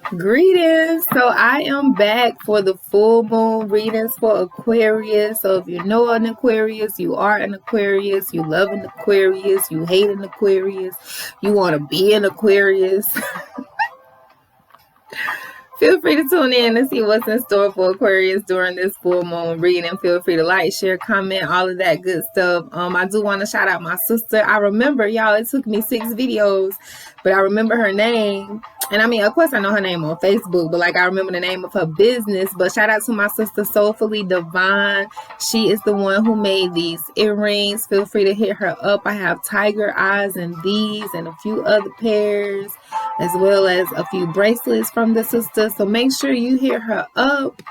Greetings. So I am back for the full moon readings for Aquarius. So if you know an Aquarius, you are an Aquarius, you love an Aquarius, you hate an Aquarius, you want to be an Aquarius, feel free to tune in and see what's in store for Aquarius during this full moon reading. Feel free to like, share, comment, all of that good stuff. I do want to shout out my sister. I remember, y'all, it took me 6 videos, but I remember her name. And I mean, of course, I know her name on Facebook, but like I remember the name of her business. But shout out to my sister, Soulfully, Devine. She is the one who made these earrings. Feel free to hit her up. I have tiger eyes and these and a few other pairs, as well as a few bracelets from the sister. So make sure you hit her up.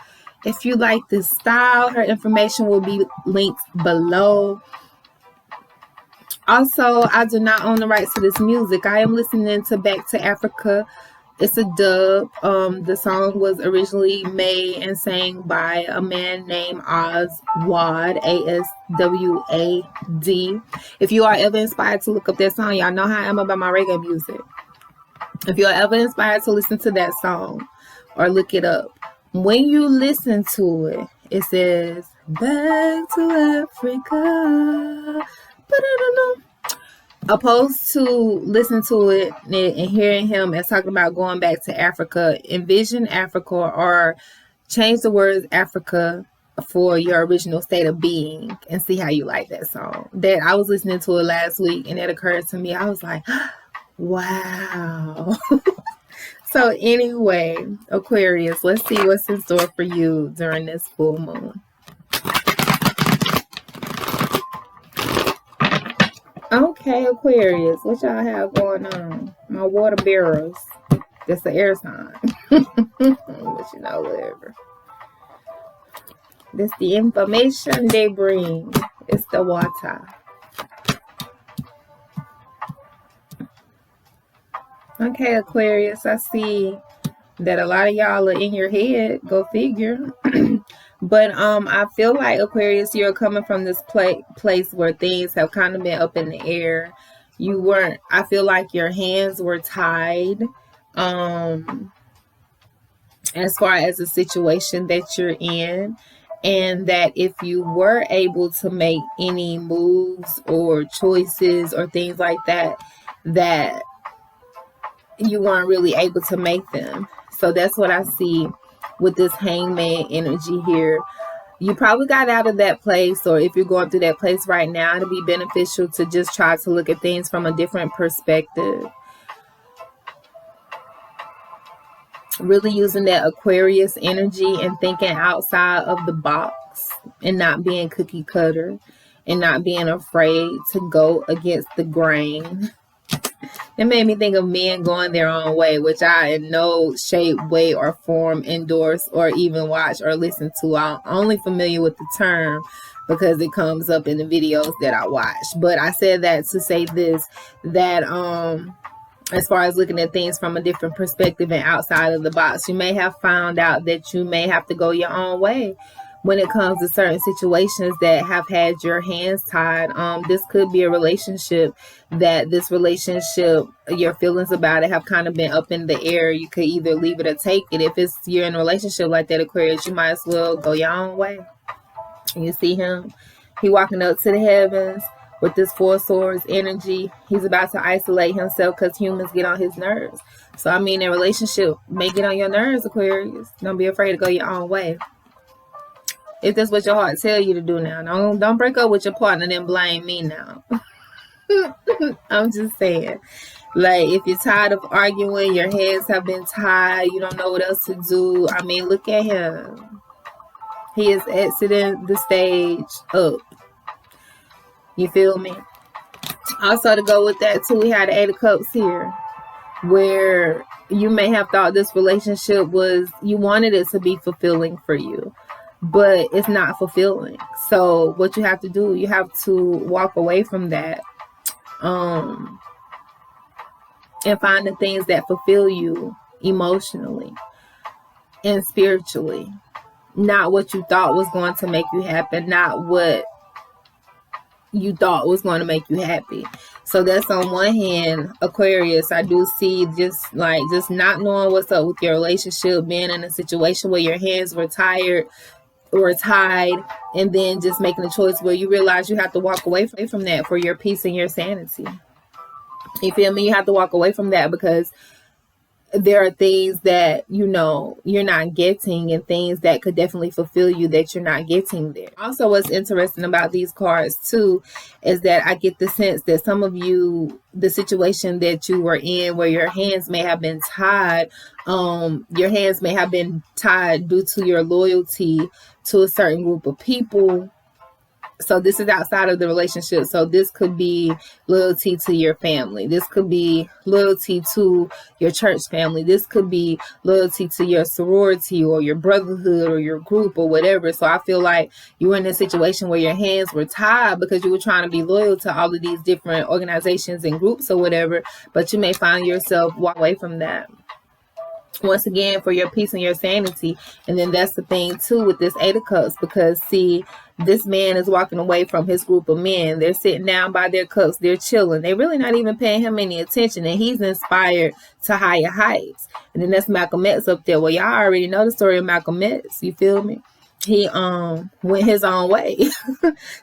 If you like this style, her information will be linked below. Also, I do not own the rights to this music. I am listening to Back to Africa. It's a dub. The song was originally made and sang by a man named Aswad, Aswad. If you are ever inspired to look up that song, y'all know how I am about my reggae music. If you're ever inspired to listen to that song or look it up, when you listen to it, it says, "Back to Africa." Opposed to listen to it and hearing him and talking about going back to Africa, envision Africa or change the words Africa for your original state of being and see how you like that song. That I was listening to it last week and it occurred to me. I was like, wow. So anyway, Aquarius, let's see what's in store for you during this full moon. Okay, Aquarius, what y'all have going on? My water bearers. That's the air sign. But you know, whatever. This the information they bring. It's the water. Okay, Aquarius, I see that a lot of y'all are in your head. Go figure. But I feel like, Aquarius, you're coming from this place where things have kind of been up in the air. You weren't, I feel like your hands were tied as far as the situation that you're in. And that if you were able to make any moves or choices or things like that, that you weren't really able to make them. So that's what I see with this hangman energy here. You probably got out of that place, or if you're going through that place right now, it'll be beneficial to just try to look at things from a different perspective. Really using that Aquarius energy and thinking outside of the box and not being cookie cutter and not being afraid to go against the grain. It made me think of men going their own way, which I in no shape, way, or form endorse or even watch or listen to. I'm only familiar with the term because it comes up in the videos that I watch. But I said that to say this, that as far as looking at things from a different perspective and outside of the box, you may have found out that you may have to go your own way when it comes to certain situations that have had your hands tied. This could be a relationship that your feelings about it have kind of been up in the air. You could either leave it or take it. If you're in a relationship like that, Aquarius, you might as well go your own way. And you see him, he walking up to the heavens with this 4 swords energy. He's about to isolate himself because humans get on his nerves. So I mean, a relationship may get on your nerves, Aquarius. Don't be afraid to go your own way. If that's what your heart tell you to do now. Don't break up with your partner and then blame me now. I'm just saying. Like, if you're tired of arguing, your hands have been tied, you don't know what else to do. I mean, look at him. He is exiting the stage up. You feel me? Also, to go with that too, we had the 8 of Cups here, where you may have thought this relationship you wanted it to be fulfilling for you, but it's not fulfilling. So what you have to do, you have to walk away from that and find the things that fulfill you emotionally and spiritually. Not what you thought was going to make you happy, not what you thought was going to make you happy. So that's on one hand, Aquarius. I do see just not knowing what's up with your relationship, being in a situation where your hands were tired or tied, and then just making a choice where you realize you have to walk away from that for your peace and your sanity. You feel me? You have to walk away from that because there are things that you're not getting, and things that could definitely fulfill you that you're not getting there. Also, what's interesting about these cards too is that I get the sense that some of you, the situation that you were in where your hands may have been tied, your hands may have been tied due to your loyalty to a certain group of people. So this is outside of the relationship. So this could be loyalty to your family. This could be loyalty to your church family. This could be loyalty to your sorority or your brotherhood or your group or whatever. So I feel like you were in a situation where your hands were tied because you were trying to be loyal to all of these different organizations and groups or whatever. But you may find yourself walk away from that. Once again, for your peace and your sanity. And then that's the thing too with this 8 of Cups, because see, this man is walking away from his group of men. They're sitting down by their cups. They're chilling. They're really not even paying him any attention. And he's inspired to higher heights. And then that's Malcolm X up there. Well, y'all already know the story of Malcolm X. You feel me? He went his own way.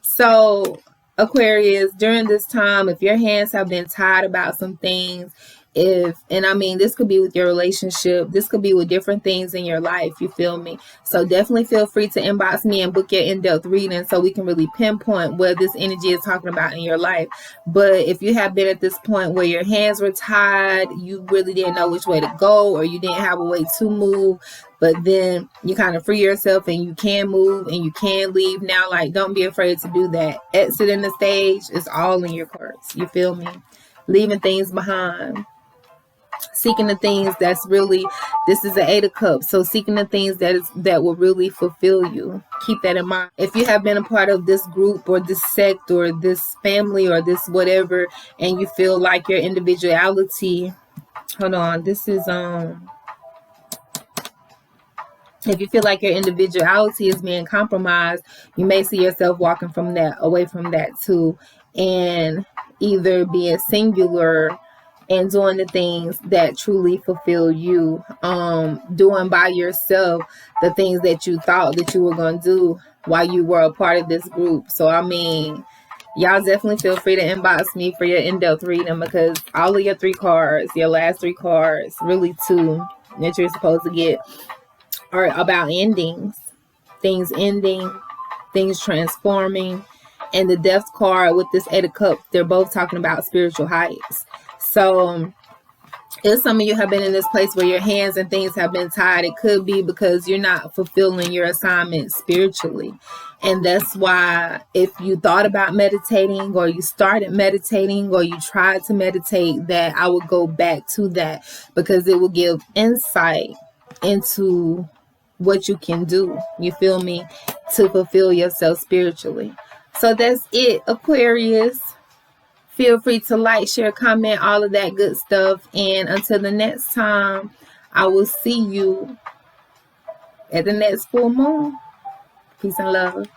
So Aquarius, during this time, if your hands have been tied about some things, this could be with your relationship, this could be with different things in your life, you feel me? So definitely feel free to inbox me and book your in-depth reading so we can really pinpoint what this energy is talking about in your life. But if you have been at this point where your hands were tied, you really didn't know which way to go, or you didn't have a way to move, but then you kind of free yourself and you can move and you can leave now, like, don't be afraid to do that. Exiting the stage is all in your cards, you feel me? Leaving things behind. Seeking the things that's really, this is the 8 of Cups, so seeking the things that will really fulfill you. Keep that in mind. If you have been a part of this group or this sect or this family or this whatever, and you feel like your individuality, hold on, this is if you feel like your individuality is being compromised, you may see yourself walking from that, away from that too, and either being singular and doing the things that truly fulfill you, doing by yourself the things that you thought that you were going to do while you were a part of this group. So I mean, y'all definitely feel free to inbox me for your in-depth reading, because all of your 3 cards, your last 3 cards, really 2 that you're supposed to get, are about endings, things ending, things transforming. And the Death card with this 8 of Cups, they're both talking about spiritual heights. So if some of you have been in this place where your hands and things have been tied, it could be because you're not fulfilling your assignment spiritually. And that's why, if you thought about meditating, or you started meditating, or you tried to meditate, that I would go back to that, because it will give insight into what you can do, you feel me, to fulfill yourself spiritually. So that's it, Aquarius. Feel free to like, share, comment, all of that good stuff. And until the next time, I will see you at the next full moon. Peace and love.